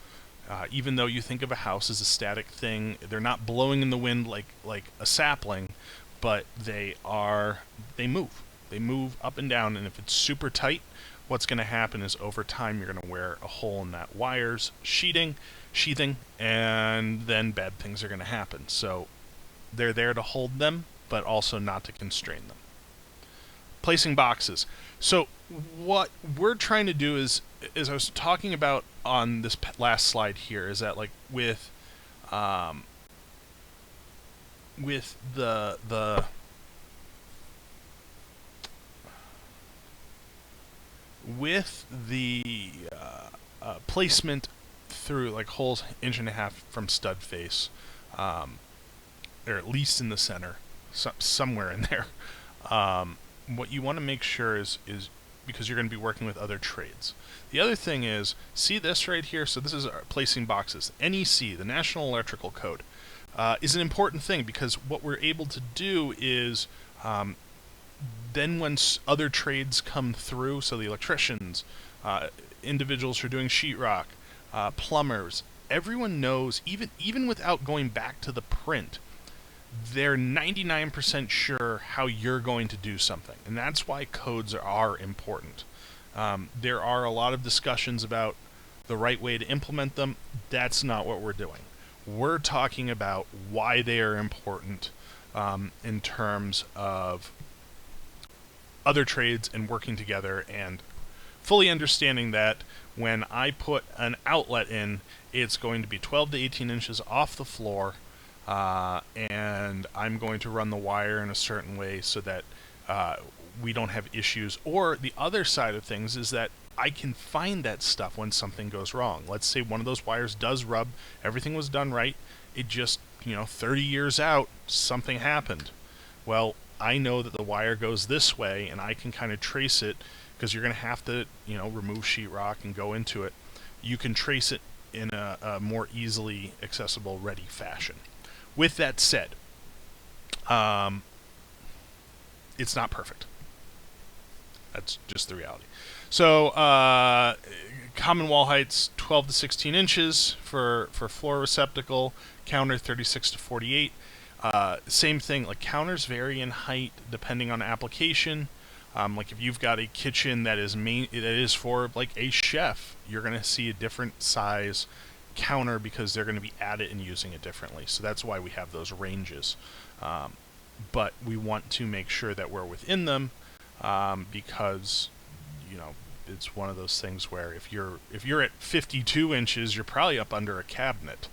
Even though you think of a house as a static thing, they're not blowing in the wind like a sapling, but they move. They move up and down, and if it's super tight, what's going to happen is over time you're going to wear a hole in that wire's sheathing, and then bad things are going to happen. So they're there to hold them, but also not to constrain them. Placing boxes. So what we're trying to do is, as I was talking about on this last slide here, is that like with with the placement through like holes inch and a half from stud face, or at least in the center, somewhere in there. What you want to make sure is because you're going to be working with other trades. The other thing is, see this right here? So this is placing boxes. NEC, the National Electrical Code, is an important thing because what we're able to do is then when other trades come through, so the electricians, individuals who are doing sheetrock, plumbers, everyone knows, even without going back to the print, they're 99% sure how you're going to do something. And that's why codes are important. There are a lot of discussions about the right way to implement them. That's not what we're doing. We're talking about why they are important in terms of other trades and working together, and fully understanding that when I put an outlet in, it's going to be 12 to 18 inches off the floor, and I'm going to run the wire in a certain way so that we don't have issues. Or the other side of things is that I can find that stuff when something goes wrong. Let's say one of those wires does rub, everything was done right, it just, 30 years out, something happened. Well, I know that the wire goes this way, and I can kind of trace it, because you're going to have to, remove sheetrock and go into it. You can trace it in a more easily accessible, ready fashion. With that said, it's not perfect. That's just the reality. So, common wall heights, 12 to 16 inches for floor receptacle, counter 36 to 48. Same thing, like counters vary in height depending on application. Like if you've got a kitchen that is for like a chef, you're going to see a different size counter because they're going to be at it and using it differently. So that's why we have those ranges. But we want to make sure that we're within them, because it's one of those things where if you're at 52 inches, you're probably up under a cabinet,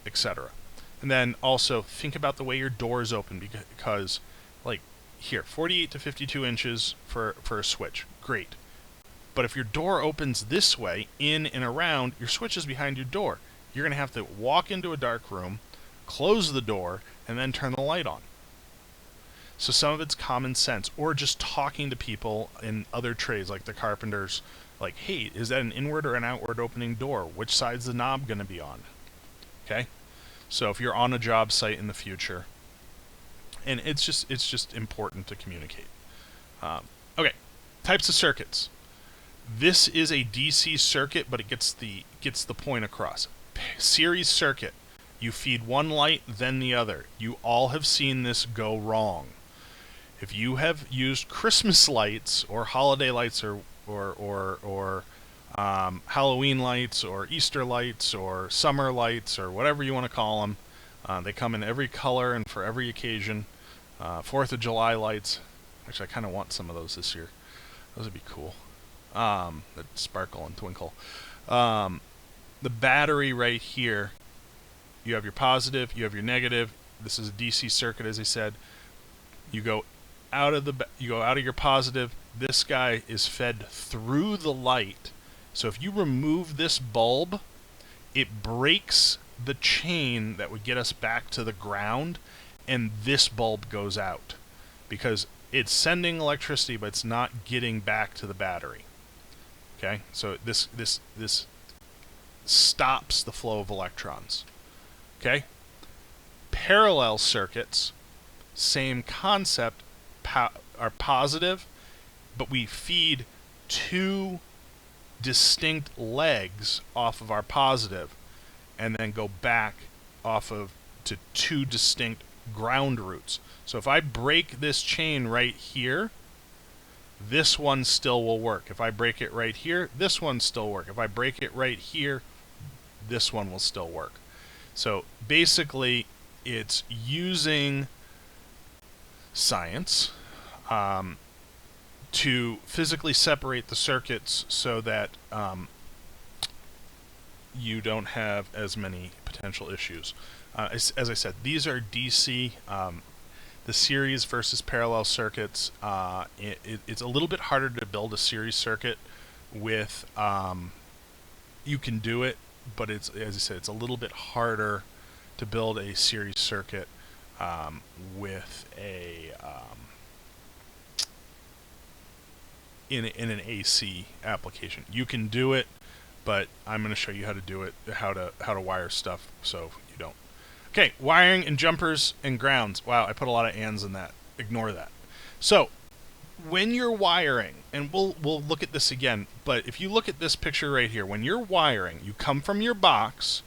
etc. And then also think about the way your doors open, because like here, 48 to 52 inches for a switch, great. But if your door opens this way, in and around, your switch is behind your door. You're going to have to walk into a dark room, close the door, and then turn the light on. So some of it's common sense, or just talking to people in other trades, like the carpenters, like, hey, is that an inward or an outward opening door? Which side's the knob going to be on? Okay? So if you're on a job site in the future, and it's just important to communicate. Okay, types of circuits. This is a DC circuit, but it gets the point across. Series circuit. You feed one light, then the other. You all have seen this go wrong. If you have used Christmas lights or holiday lights or Halloween lights or Easter lights or summer lights or whatever you want to call them, they come in every color and for every occasion. 4th of July lights. Actually, I kind of want some of those this year. Those would be cool. That sparkle and twinkle. The battery right here, you have your positive, you have your negative. This is a DC circuit, as I said. You go out of your positive. This guy is fed through the light. So if you remove this bulb, it breaks the chain that would get us back to the ground, and this bulb goes out because it's sending electricity, but it's not getting back to the battery. Okay, so this stops the flow of electrons. Okay, parallel circuits, same concept, are positive, but we feed two distinct legs off of our positive, and then go back to two distinct ground roots. So if I break this chain right here, this one still will work. If I break it right here, this one still work. If I break it right here, this one will still work. So basically, it's using science to physically separate the circuits so that you don't have as many potential issues. As I said, these are DC. The series versus parallel circuits. It's a little bit harder to build a series circuit with. You can do it, but it's, as I said, it's a little bit harder to build a series circuit with a in an AC application. You can do it, but I'm going to show you how to do it, how to wire stuff, so you don't. Okay, wiring and jumpers and grounds. Wow, I put a lot of ands in that. Ignore that. So, when you're wiring, and we'll look at this again, but if you look at this picture right here, when you're wiring, you come from your box,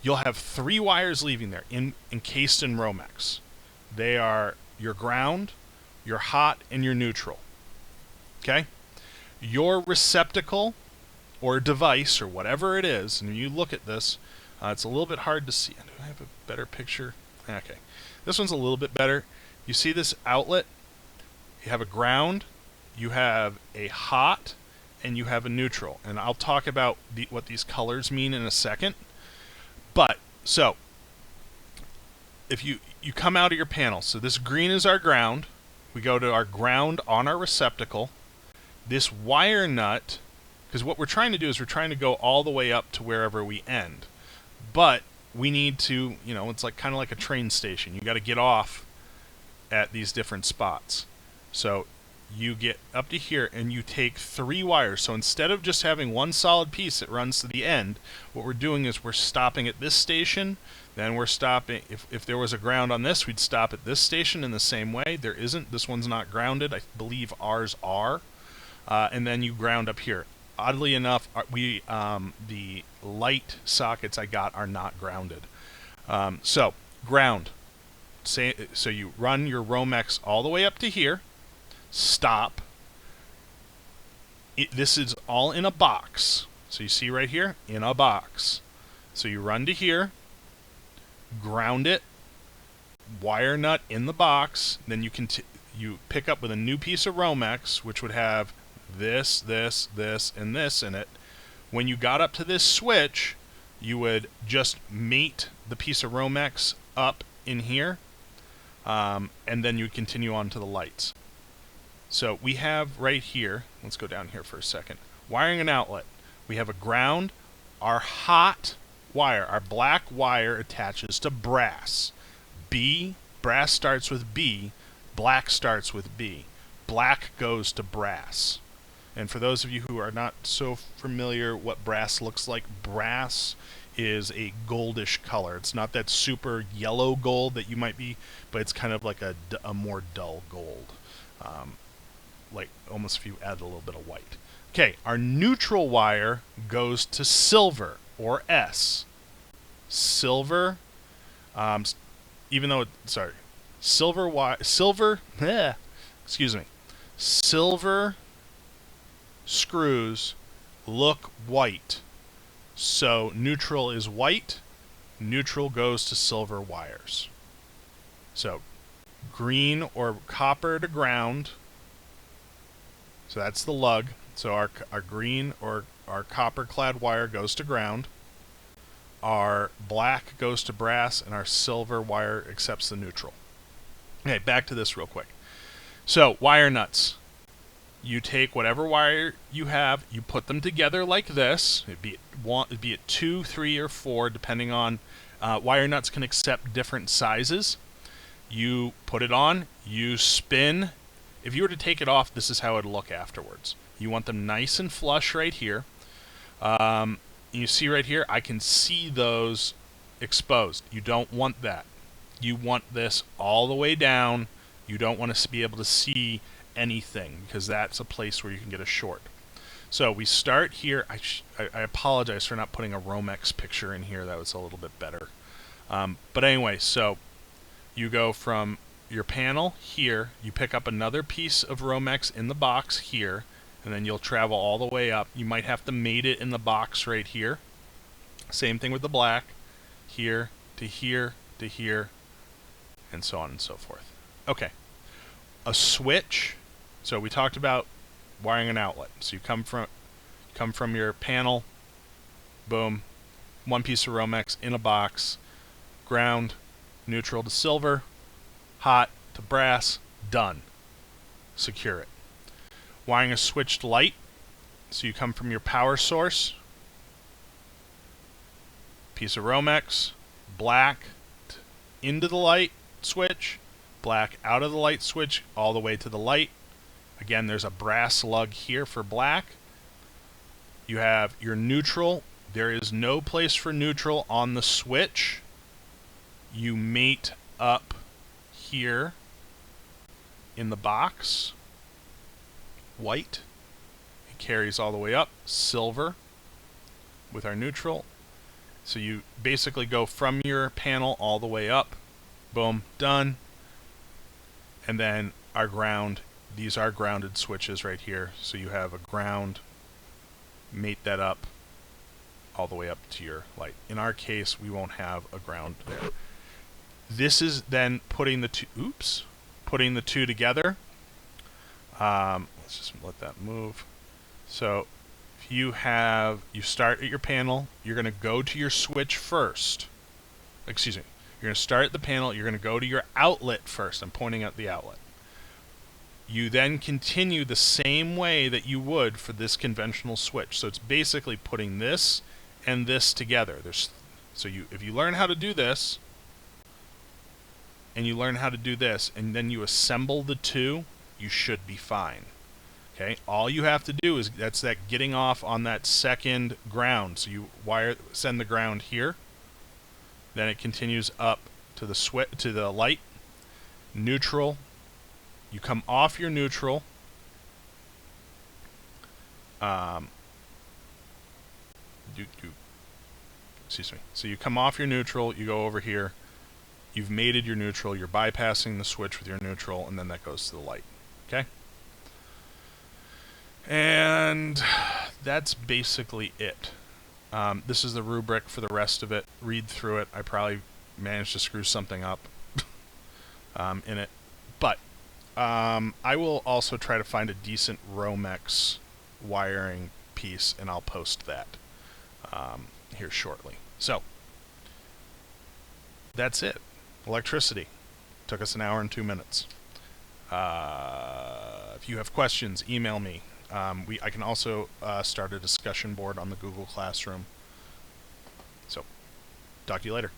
you'll have 3 wires leaving there, encased in Romex. They are your ground, your hot, and your neutral. Okay? Your receptacle, or device, or whatever it is, and you look at this, it's a little bit hard to see. Do I have a better picture? Okay. This one's a little bit better. You see this outlet? You have a ground, you have a hot, and you have a neutral. And I'll talk about what these colors mean in a second. But, so, if you come out of your panel, so this green is our ground. We go to our ground on our receptacle. This wire nut, because what we're trying to do is we're trying to go all the way up to wherever we end. But we need to, it's like kind of like a train station. You got to get off at these different spots. So you get up to here and you take 3 wires. So instead of just having one solid piece that runs to the end, what we're doing is we're stopping at this station, then we're stopping, if there was a ground on this, we'd stop at this station in the same way. There isn't. This one's not grounded. I believe ours are. And then you ground up here. Oddly enough, the light sockets I got are not grounded. So, ground. So you run your Romex all the way up to here. Stop. This is all in a box. So you see right here, in a box. So you run to here, ground it, wire nut in the box, then you pick up with a new piece of Romex, which would have this, this, this, and this in it. When you got up to this switch, you would just mate the piece of Romex up in here, and then you would continue on to the lights. So we have right here, let's go down here for a second, wiring an outlet. We have a ground. Our hot wire, our black wire, attaches to brass. Brass starts with B, black starts with B. Black goes to brass. And for those of you who are not so familiar what brass looks like, brass is a goldish color. It's not that super yellow gold that you might be, but it's kind of like a more dull gold. Like almost if you add a little bit of white. Okay, our neutral wire goes to silver, or S. Silver, even though silver screws look white. So neutral is white, neutral goes to silver wires. So green or copper to ground. So that's the lug. So our green or our copper clad wire goes to ground. Our black goes to brass, and our silver wire accepts the neutral. Okay, back to this real quick. So, wire nuts. You take whatever wire you have, you put them together like this. It'd be at 2, 3, or 4, depending on wire nuts can accept different sizes. You put it on, you spin. If you were to take it off, this is how it would look afterwards. You want them nice and flush right here. You see right here, I can see those exposed. You don't want that. You want this all the way down. You don't want to be able to see anything, because that's a place where you can get a short. So we start here. I apologize for not putting a Romex picture in here. That was a little bit better. But anyway, so you go from your panel here, you pick up another piece of Romex in the box here, and then you'll travel all the way up. You might have to mate it in the box right here. Same thing with the black. Here to here to here, and so on and so forth. Okay. A switch. So we talked about wiring an outlet. So you come from your panel, boom, one piece of Romex in a box, ground, neutral to silver, hot to brass, done. Secure it. Wiring a switched light. So you come from your power source, piece of Romex, black into the light switch, black out of the light switch, all the way to the light. Again, there's a brass lug here for black. You have your neutral. There is no place for neutral on the switch. You mate up here in the box. White. It carries all the way up. Silver with our neutral. So you basically go from your panel all the way up. Boom, done. And then our ground. These are grounded switches right here. So you have a ground. Mate that up all the way up to your light. In our case, we won't have a ground there. This is then putting the two together. Let's just let that move. So if you start at your panel, you're going to go to your switch first. Excuse me. You're going to start at the panel, you're going to go to your outlet first. I'm pointing at the outlet. You then continue the same way that you would for this conventional switch. So it's basically putting this and this together. If you learn how to do this, and you learn how to do this, and then you assemble the two, you should be fine. Okay, all you have to do is that's getting off on that second ground. So you send the ground here, then it continues up to the light, neutral. You come off your neutral. Excuse me. So you come off your neutral, you go over here, you've mated your neutral, you're bypassing the switch with your neutral, and then that goes to the light. Okay? And that's basically it. This is the rubric for the rest of it. Read through it. I probably managed to screw something up in it. But I will also try to find a decent Romex wiring piece, and I'll post that here shortly. So, that's it. Electricity. Took us an hour and 2 minutes. If you have questions, email me. I can also start a discussion board on the Google Classroom. So, talk to you later.